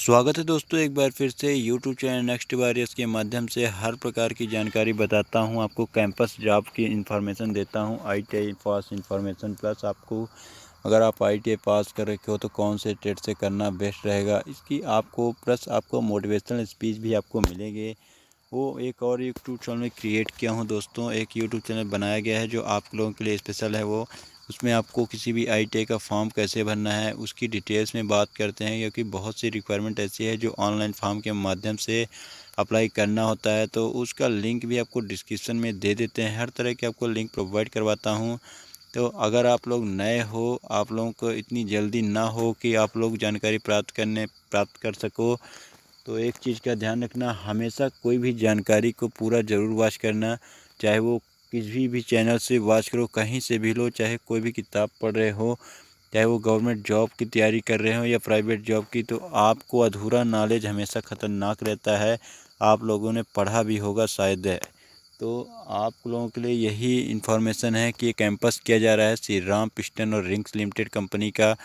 स्वागत है दोस्तों, एक बार फिर से यूट्यूब चैनल नेक्स्ट वॉरियर्स के माध्यम से हर प्रकार की जानकारी बताता हूं। आपको कैंपस जॉब की इन्फॉर्मेशन देता हूं, आईटीआई पास इन्फॉर्मेशन, प्लस आपको अगर आप आईटीआई पास कर रखे हो तो कौन से ट्रेड से करना बेस्ट रहेगा इसकी आपको, प्लस आपको मोटिवेशनल स्पीच भी आपको मिलेंगे। वो एक और यूट्यूब चैनल क्रिएट किया हूँ दोस्तों, एक यूट्यूब चैनल बनाया गया है जो आप लोगों के लिए स्पेशल है। वो उसमें आपको किसी भी आईटीआई का फॉर्म कैसे भरना है उसकी डिटेल्स में बात करते हैं, क्योंकि बहुत सी रिक्वायरमेंट ऐसी है जो ऑनलाइन फॉर्म के माध्यम से अप्लाई करना होता है। तो उसका लिंक भी आपको डिस्क्रिप्शन में दे देते हैं, हर तरह के आपको लिंक प्रोवाइड करवाता हूँ। तो अगर आप लोग नए हो, आप लोगों को इतनी जल्दी ना हो कि आप लोग जानकारी प्राप्त कर सको, तो एक चीज़ का ध्यान रखना, हमेशा कोई भी जानकारी को पूरा ज़रूर वॉच करना। चाहे वो किसी भी चैनल से वॉच करो, कहीं से भी लो, चाहे कोई भी किताब पढ़ रहे हो, चाहे वो गवर्नमेंट जॉब की तैयारी कर रहे हो या प्राइवेट जॉब की, तो आपको अधूरा नॉलेज हमेशा ख़तरनाक रहता है। आप लोगों ने पढ़ा भी होगा शायद है। तो आप लोगों के लिए यही इन्फॉर्मेशन है कि ये कैंपस किया जा रहा है श्री राम पिस्टन और रिंग्स लिमिटेड कंपनी का।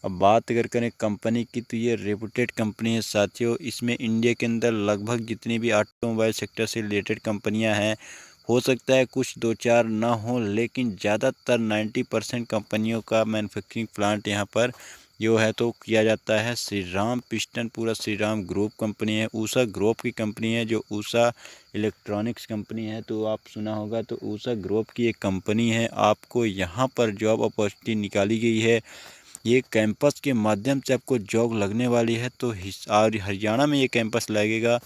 अब बात अगर करें कंपनी की, तो ये रेपुटेड कंपनी है साथियों। इसमें इंडिया के अंदर लगभग जितनी भी ऑटोमोबाइल सेक्टर से रिलेटेड कंपनियां हैं, हो सकता है कुछ दो चार ना हो, लेकिन ज़्यादातर 90% कंपनियों का मैन्युफैक्चरिंग प्लांट यहाँ पर जो है तो किया जाता है। श्री राम पिस्टन पूरा श्री राम ग्रुप कंपनी है, ऊषा ग्रुप की कंपनी है, जो ऊषा इलेक्ट्रॉनिक्स कंपनी है तो आप सुना होगा। तो ऊषा ग्रुप की एक कंपनी है, आपको यहाँ पर जॉब अपॉर्चुनिटी निकाली गई है। ये कैंपस के माध्यम से आपको जॉब लगने वाली है। तो और हरियाणा में ये कैंपस लगेगा।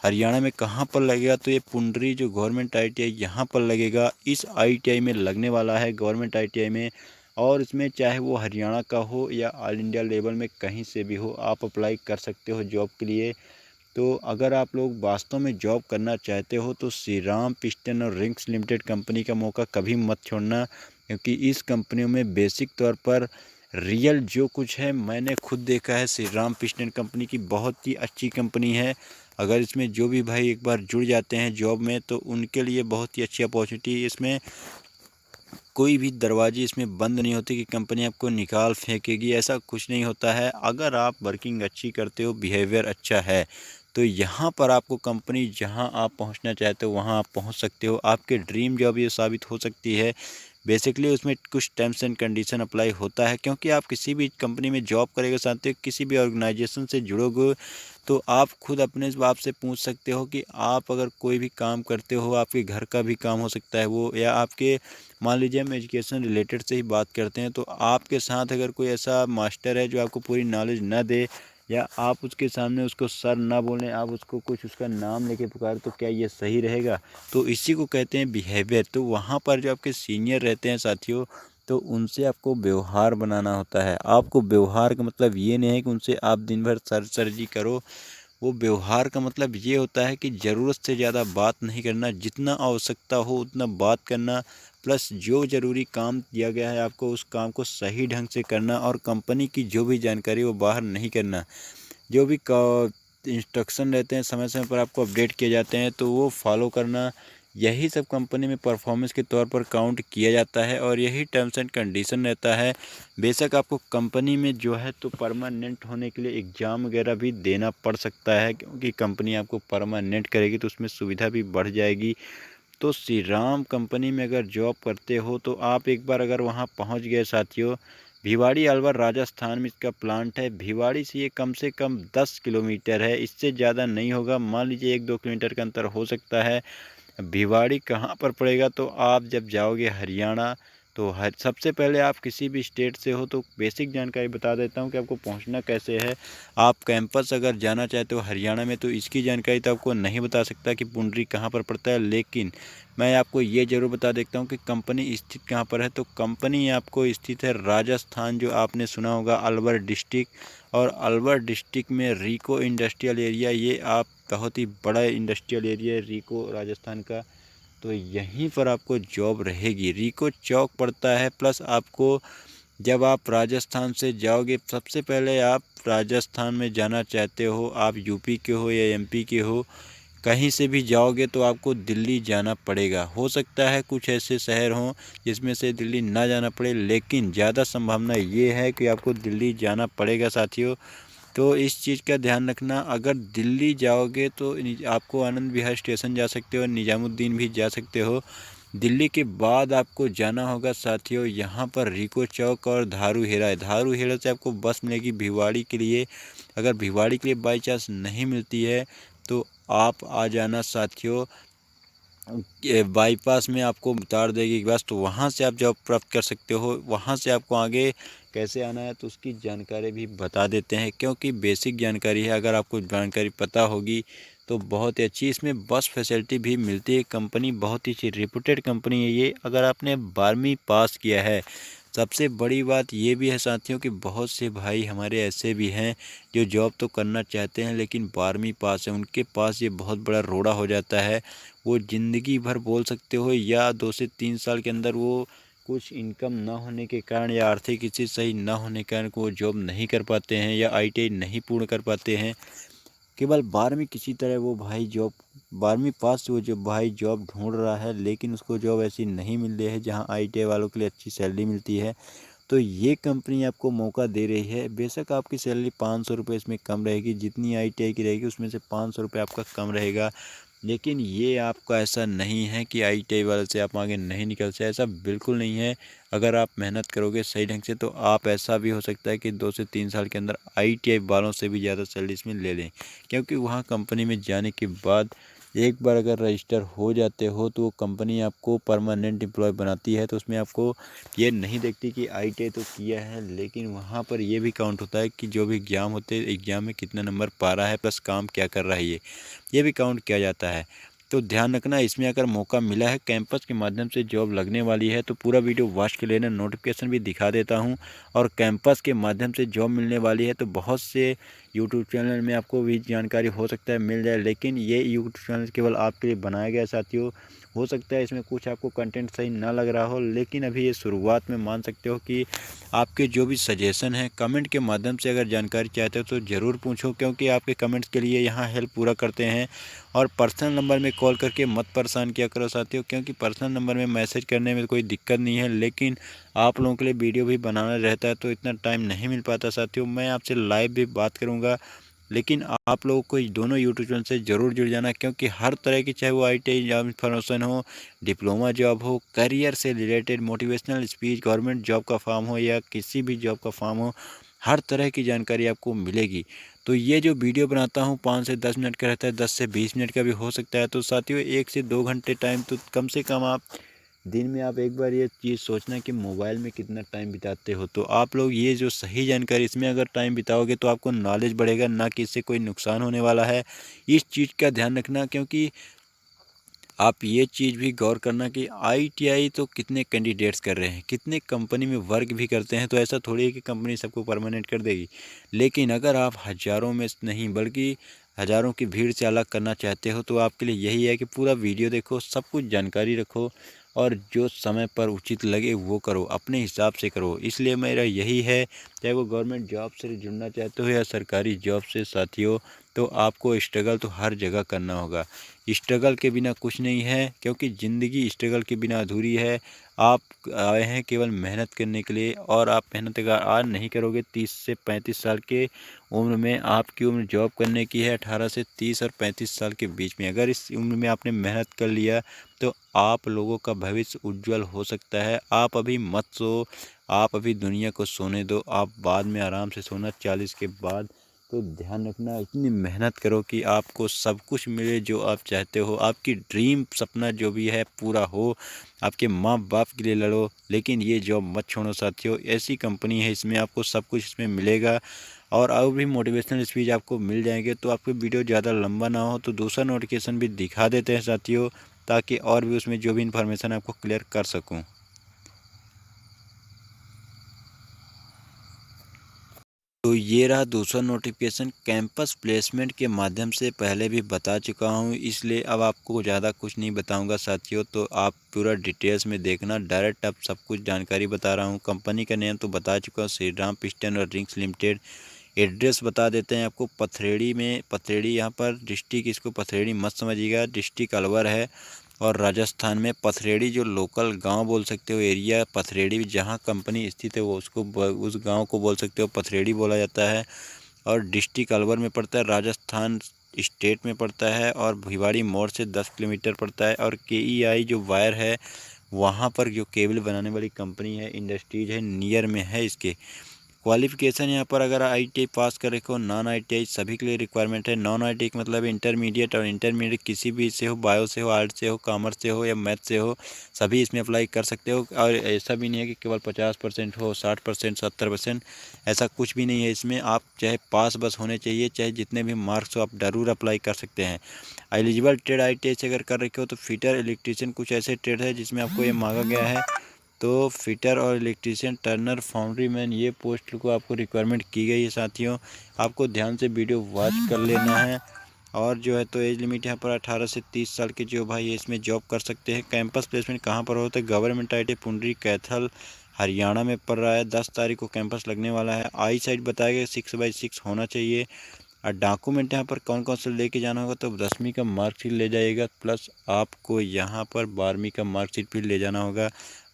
हरियाणा में कहाँ पर लगेगा, तो ये पुंडरी जो गवर्नमेंट आईटीआई यहाँ पर लगेगा। इस आईटीआई में लगने वाला है, गवर्नमेंट आईटीआई में। और इसमें चाहे वो हरियाणा का हो या ऑल इंडिया लेवल में कहीं से भी हो, आप अप्लाई कर सकते हो जॉब के लिए। तो अगर आप लोग वास्तव में जॉब करना चाहते हो तो श्री राम पिस्टन और रिंग्स लिमिटेड कंपनी का मौका कभी मत छोड़ना, क्योंकि इस कंपनियों में बेसिक तौर पर रियल जो कुछ है मैंने खुद देखा है। श्री राम पिस्टन कंपनी की बहुत ही अच्छी कंपनी है। अगर इसमें जो भी भाई एक बार जुड़ जाते हैं जॉब में, तो उनके लिए बहुत ही अच्छी अपॉर्चुनिटी। इसमें कोई भी दरवाजे इसमें बंद नहीं होते कि कंपनी आपको निकाल फेंकेगी, ऐसा कुछ नहीं होता है। अगर आप वर्किंग अच्छी करते हो, बिहेवियर अच्छा है, तो यहाँ पर आपको कंपनी जहाँ आप पहुँचना चाहते हो वहाँ आप पहुँच सकते हो। आपके ड्रीम जॉब ये साबित हो सकती है। बेसिकली उसमें कुछ टर्म्स एंड कंडीशन अप्लाई होता है, क्योंकि आप किसी भी कंपनी में जॉब करेंगे, साथ ही किसी भी ऑर्गेनाइजेशन से जुड़ोगे, तो आप खुद अपने आप से पूछ सकते हो कि आप अगर कोई भी काम करते हो, आपके घर का भी काम हो सकता है वो, या आपके मान लीजिए हम एजुकेशन रिलेटेड से ही बात करते हैं, तो आपके साथ अगर कोई ऐसा मास्टर है जो आपको पूरी नॉलेज ना दे, या आप उसके सामने उसको सर ना बोलें, आप उसको कुछ उसका नाम लेके पुकार, तो क्या ये सही रहेगा? तो इसी को कहते हैं बिहेवियर। तो वहाँ पर जो आपके सीनियर रहते हैं साथियों, तो उनसे आपको व्यवहार बनाना होता है। आपको व्यवहार का मतलब ये नहीं है कि उनसे आप दिन भर सर जी करो। वो व्यवहार का मतलब ये होता है कि ज़रूरत से ज़्यादा बात नहीं करना, जितना आवश्यकता हो उतना बात करना, प्लस जो ज़रूरी काम दिया गया है आपको उस काम को सही ढंग से करना, और कंपनी की जो भी जानकारी वो बाहर नहीं करना। जो भी इंस्ट्रक्शन रहते हैं समय समय पर आपको अपडेट किए जाते हैं, तो वो फॉलो करना। यही सब कंपनी में परफॉर्मेंस के तौर पर काउंट किया जाता है, और यही टर्म्स एंड कंडीशन रहता है। बेशक आपको कंपनी में जो है तो परमानेंट होने के लिए एग्ज़ाम वगैरह भी देना पड़ सकता है, क्योंकि कंपनी आपको परमानेंट करेगी तो उसमें सुविधा भी बढ़ जाएगी। तो श्री राम कंपनी में अगर जॉब करते हो तो आप एक बार अगर वहाँ पहुँच गए साथियों, भिवाड़ी अलवर राजस्थान में इसका प्लांट है। भिवाड़ी से कम 10 किलोमीटर है, इससे ज़्यादा नहीं होगा। मान लीजिए 1-2 किलोमीटर का अंतर हो सकता है। भिवाड़ी कहाँ पर पड़ेगा, तो आप जब जाओगे हरियाणा, तो सबसे पहले आप किसी भी स्टेट से हो तो बेसिक जानकारी बता देता हूँ कि आपको पहुँचना कैसे है। आप कैंपस अगर जाना चाहते हो हरियाणा में, तो इसकी जानकारी तो आपको नहीं बता सकता कि पुंडरी कहाँ पर पड़ता है, लेकिन मैं आपको ये ज़रूर बता देता हूँ कि कंपनी स्थित कहाँ पर है। तो कंपनी आपको स्थित है राजस्थान, जो आपने सुना होगा अलवर डिस्ट्रिक्ट। और अलवर डिस्ट्रिक्ट में रिको इंडस्ट्रियल एरिया, ये आप बहुत ही बड़ा इंडस्ट्रियल एरिया है रिको राजस्थान का। तो यहीं पर आपको जॉब रहेगी। रिको चौक पड़ता है, प्लस आपको जब आप राजस्थान से जाओगे, सबसे पहले आप राजस्थान में जाना चाहते हो, आप यूपी के हो या एमपी के हो, कहीं से भी जाओगे तो आपको दिल्ली जाना पड़ेगा। हो सकता है कुछ ऐसे शहर हों जिसमें से दिल्ली ना जाना पड़े, लेकिन ज़्यादा संभावना ये है कि आपको दिल्ली जाना पड़ेगा साथियों। तो इस चीज़ का ध्यान रखना। अगर दिल्ली जाओगे तो आपको आनंद विहार स्टेशन जा सकते हो, निजामुद्दीन भी जा सकते हो। दिल्ली के बाद आपको जाना होगा साथियों यहाँ पर रिको चौक और धारू हेरा है। धारू हेरा से आपको बस मिलेगी भिवाड़ी के लिए। अगर भिवाड़ी के लिए बाई चांस नहीं मिलती है तो आप आ जाना साथियों, बाईपास में आपको उतार देगी बस, तो वहाँ से आप जॉब प्राप्त कर सकते हो। वहाँ से आपको आगे कैसे आना है तो उसकी जानकारी भी बता देते हैं, क्योंकि बेसिक जानकारी है। अगर आपको जानकारी पता होगी तो बहुत ही अच्छी इसमें बस फैसिलिटी भी मिलती है। कंपनी बहुत ही अच्छी रेपुटेड कंपनी है ये। अगर आपने 12वीं पास किया है, सबसे बड़ी बात ये भी है साथियों कि बहुत से भाई हमारे ऐसे भी हैं जो जॉब तो करना चाहते हैं लेकिन 12वीं पास है, उनके पास ये बहुत बड़ा रोड़ा हो जाता है। वो ज़िंदगी भर बोल सकते हो या 2 से 3 साल के अंदर वो कुछ इनकम ना होने के कारण या आर्थिक स्थिति सही ना होने के कारण वो जॉब नहीं कर पाते हैं या आईटीआई नहीं पूर्ण कर पाते हैं। केवल 12वीं किसी तरह वो भाई जॉब 12वीं पास वो जो भाई जॉब ढूंढ रहा है, लेकिन उसको जॉब ऐसी नहीं मिल रही है जहां आईटीआई वालों के लिए अच्छी सैलरी मिलती है। तो ये कंपनी आपको मौका दे रही है। बेशक आपकी सैलरी 500 रुपये इसमें कम रहेगी, जितनी आईटीआई की रहेगी उसमें से 500 रुपये आपका कम रहेगा। लेकिन ये आपका ऐसा नहीं है कि आईटीआई वाले से आप आगे नहीं निकल सकते, ऐसा बिल्कुल नहीं है। अगर आप मेहनत करोगे सही ढंग से तो आप ऐसा भी हो सकता है कि 2 से 3 साल के अंदर आईटीआई वालों से भी ज़्यादा सैलरी इसमें ले लें। क्योंकि वहाँ कंपनी में जाने के बाद एक बार अगर रजिस्टर हो जाते हो तो वो कंपनी आपको परमानेंट एम्प्लॉय बनाती है। तो उसमें आपको ये नहीं देखती कि आईटीआई तो किया है, लेकिन वहाँ पर ये भी काउंट होता है कि जो भी एग्ज़ाम होते हैं एग्ज़ाम में कितना नंबर पा रहा है प्लस काम क्या कर रहा है ये भी काउंट किया जाता है। तो ध्यान रखना, इसमें अगर मौका मिला है कैंपस के माध्यम से जॉब लगने वाली है तो पूरा वीडियो वॉच के लेना, नोटिफिकेशन भी दिखा देता हूँ। और कैंपस के माध्यम से जॉब मिलने वाली है तो बहुत से यूट्यूब चैनल में आपको भी जानकारी हो सकता है मिल जाए, लेकिन ये यूट्यूब चैनल केवल आपके लिए बनाया गया है साथियों। हो सकता है इसमें कुछ आपको कंटेंट सही ना लग रहा हो, लेकिन अभी ये शुरुआत में मान सकते हो कि आपके जो भी सजेशन है कमेंट के माध्यम से अगर जानकारी चाहते हो तो ज़रूर पूछो, क्योंकि आपके कमेंट्स के लिए यहाँ हेल्प पूरा करते हैं। और पर्सनल नंबर में कॉल करके मत परेशान किया करो साथियों, क्योंकि पर्सनल नंबर में मैसेज करने में कोई दिक्कत नहीं है, लेकिन आप लोगों के लिए वीडियो भी बनाना रहता है तो इतना टाइम नहीं मिल पाता साथियों। मैं आपसे लाइव भी बात करूँगा, लेकिन आप लोगों को दोनों यूट्यूब चैनल से ज़रूर जुड़ जाना, क्योंकि हर तरह की चाहे वो आईटीआई जॉब इन्फॉर्मेशन हो, डिप्लोमा जॉब हो, करियर से related motivational speech, government job का फॉर्म हो या किसी भी जॉब का फॉर्म हो, हर तरह की जानकारी आपको मिलेगी। तो ये जो वीडियो बनाता हूँ 5 से 10 मिनट का रहता है, 10 से 20 मिनट का भी हो सकता है। तो साथियों 1 से 2 घंटे टाइम तो कम से कम आप दिन में आप एक बार ये चीज़ सोचना कि मोबाइल में कितना टाइम बिताते हो। तो आप लोग ये जो सही जानकारी इसमें अगर टाइम बिताओगे तो आपको नॉलेज बढ़ेगा, ना कि इससे कोई नुकसान होने वाला है। इस चीज़ का ध्यान रखना, क्योंकि आप ये चीज़ भी गौर करना कि आईटीआई तो कितने कैंडिडेट्स कर रहे हैं, कितने कंपनी में वर्क भी करते हैं। तो ऐसा थोड़ी है कि कंपनी सबको परमानेंट कर देगी। लेकिन अगर आप हज़ारों में नहीं बल्कि हज़ारों की भीड़ से अलग करना चाहते हो तो आपके लिए यही है कि पूरा वीडियो देखो, सब कुछ जानकारी रखो और जो समय पर उचित लगे वो करो, अपने हिसाब से करो। इसलिए मेरा यही है, चाहे वो गवर्नमेंट जॉब से जुड़ना चाहते हो या सरकारी जॉब से साथियों, तो आपको स्ट्रगल तो हर जगह करना होगा। स्ट्रगल के बिना कुछ नहीं है, क्योंकि ज़िंदगी स्ट्रगल के बिना अधूरी है। आप आए हैं केवल मेहनत करने के लिए, और आप मेहनत अगर आज नहीं करोगे 30 से 35 साल के उम्र में, आपकी उम्र जॉब करने की है 18 से 30 और 35 साल के बीच में, अगर इस उम्र में आपने मेहनत कर लिया तो आप लोगों का भविष्य उज्जवल हो सकता है। आप अभी मत सो, आप अभी दुनिया को सोने दो, आप बाद में आराम से सोना 40 के बाद। तो ध्यान रखना, इतनी मेहनत करो कि आपको सब कुछ मिले जो आप चाहते हो, आपकी ड्रीम सपना जो भी है पूरा हो। आपके माँ बाप के लिए लड़ो, लेकिन ये जॉब मत छोड़ो साथियों। ऐसी कंपनी है, इसमें आपको सब कुछ इसमें मिलेगा और भी मोटिवेशनल स्पीच आपको मिल जाएंगे। तो आपको वीडियो ज़्यादा लंबा ना हो तो दूसरा नोटिफिकेशन भी दिखा देते हैं साथियों, ताकि और भी उसमें जो भी इन्फॉर्मेशन आपको क्लियर कर सकूँ। तो ये रहा दूसरा नोटिफिकेशन, कैंपस प्लेसमेंट के माध्यम से पहले भी बता चुका हूँ, इसलिए अब आपको ज़्यादा कुछ नहीं बताऊँगा साथियों। तो आप पूरा डिटेल्स में देखना, डायरेक्ट अब सब कुछ जानकारी बता रहा हूँ। कंपनी का नेम तो बता चुका हूँ, श्री राम पिस्टन और ड्रिंक्स लिमिटेड। एड्रेस बता देते हैं आपको, पथरेड़ी में, पथरेड़ी यहाँ पर डिस्ट्रिक्ट, इसको पथरेड़ी मत समझिएगा, डिस्ट्रिक्ट अलवर है। और राजस्थान में पथरेड़ी जो लोकल गांव बोल सकते हो, एरिया पथरेड़ी, जहां कंपनी स्थित है वो उसको उस गांव को बोल सकते हो पथरेड़ी बोला जाता है। और डिस्ट्रिक्ट अलवर में पड़ता है, राजस्थान स्टेट में पड़ता है और भिवाड़ी मोड़ से 10 किलोमीटर पड़ता है। और KEI जो वायर है वहाँ पर जो केबल बनाने वाली कंपनी है, इंडस्ट्रीज है, नियर में है इसके। क्वालिफ़िकेशन यहाँ पर अगर ITI पास कर रखे हो, नॉन ITI सभी के लिए रिक्वायरमेंट है। नॉन ITI का मतलब इंटरमीडिएट, और इंटरमीडिएट किसी भी से हो, बायो से हो, आर्ट्स से हो, कॉमर्स से हो या मैथ से हो, सभी इसमें अप्लाई कर सकते हो। और ऐसा भी नहीं है कि केवल 50% हो, 60%, 70%, ऐसा कुछ भी नहीं है इसमें। आप चाहे पास बस होने चाहिए, चाहे जितने भी मार्क्स हो, आप ज़रूर अप्लाई कर सकते हैं। एलिजिबल ट्रेड ITI से अगर कर रखे हो तो फिटर, इलेक्ट्रीशियन, कुछ ऐसे ट्रेड है जिसमें आपको ये मांगा गया है। तो फिटर और इलेक्ट्रीशियन, टर्नर, फाउंड्री मैन, ये पोस्ट को आपको रिक्वायरमेंट की गई है साथियों। आपको ध्यान से वीडियो वॉच कर लेना है। और जो है तो एज लिमिट यहाँ पर 18 से 30 साल के जो भाई इसमें जॉब कर सकते हैं। कैंपस प्लेसमेंट कहाँ पर होता है? गवर्नमेंट ITI पुंडरी कैथल हरियाणा में पड़ रहा है। 10 तारीख को कैंपस लगने वाला है। आई साइड बताया गया 6/6 होना चाहिए। और डॉक्यूमेंट यहाँ पर कौन कौन से लेके जाना होगा? तो 10वीं का मार्कशीट ले जाइएगा, प्लस आपको यहाँ पर 12वीं का मार्कशीट भी ले जाना होगा।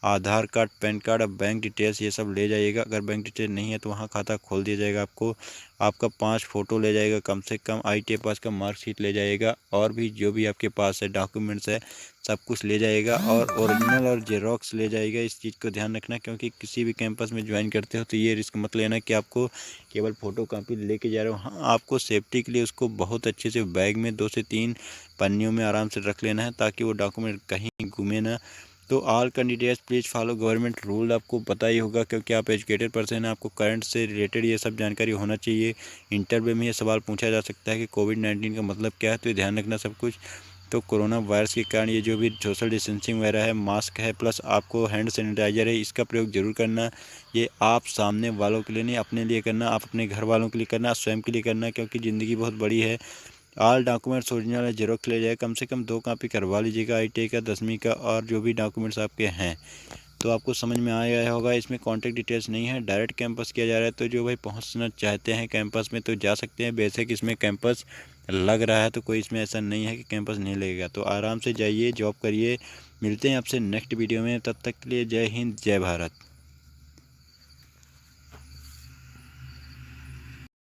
आधार कार्ड, पैन कार्ड और बैंक डिटेल्स ये सब ले जाइएगा। अगर बैंक डिटेल नहीं है तो वहाँ खाता खोल दिया जाएगा आपको। आपका 5 फ़ोटो ले जाएगा कम से कम, ITI पास का मार्कशीट ले जाइएगा, और भी जो भी आपके पास है डॉक्यूमेंट्स है सब कुछ ले जाइएगा। और ओरिजिनल और जेरोक्स ले जाइएगा। इस चीज़ को ध्यान रखना, क्योंकि किसी भी कैंपस में ज्वाइन करते हो तो ये रिस्क मत लेना कि आपको केवल फ़ोटो कॉपी लेके जा रहे हो। हाँ, आपको सेफ्टी के लिए उसको बहुत अच्छे से बैग में 2 से 3 पन्नियों में आराम से रख लेना है, ताकि वो डॉक्यूमेंट कहीं घूमे ना। तो all candidates please follow government rule. आपको पता ही होगा क्योंकि आप एजुकेटेड पर्सन हैं, आपको करंट से रिलेटेड ये सब जानकारी होना चाहिए। इंटरव्यू में ये सवाल पूछा जा सकता है कि कोविड-19 का मतलब क्या है, तो ये ध्यान रखना सब कुछ। तो कोरोना वायरस के कारण ये जो भी सोशल डिस्टेंसिंग वगैरह है, मास्क है, प्लस आपको हैंड सैनिटाइजर है, इसका प्रयोग जरूर करना। ये आप सामने वालों के लिए नहीं, अपने लिए करना, आप अपने घर वालों के लिए करना, स्वयं के लिए करना, क्योंकि ज़िंदगी बहुत बड़ी है। ऑल डॉक्यूमेंट्स ओरिजिनल है, जेरोक्स ले जाए, कम से कम 2 कॉपी करवा लीजिएगा ITI का, 10वीं का, और जो भी डॉक्यूमेंट्स आपके हैं। तो आपको समझ में आ गया होगा। इसमें कॉन्टैक्ट डिटेल्स नहीं है, डायरेक्ट कैंपस किया जा रहा है। तो जो भाई पहुंचना चाहते हैं कैंपस में तो जा सकते हैं। बेशक इसमें कैंपस लग रहा है, तो कोई इसमें ऐसा नहीं है कि कैंपस नहीं लगेगा। तो आराम से जाइए, जॉब करिए। मिलते हैं आपसे नेक्स्ट वीडियो में, तब तक के लिए जय हिंद, जय भारत।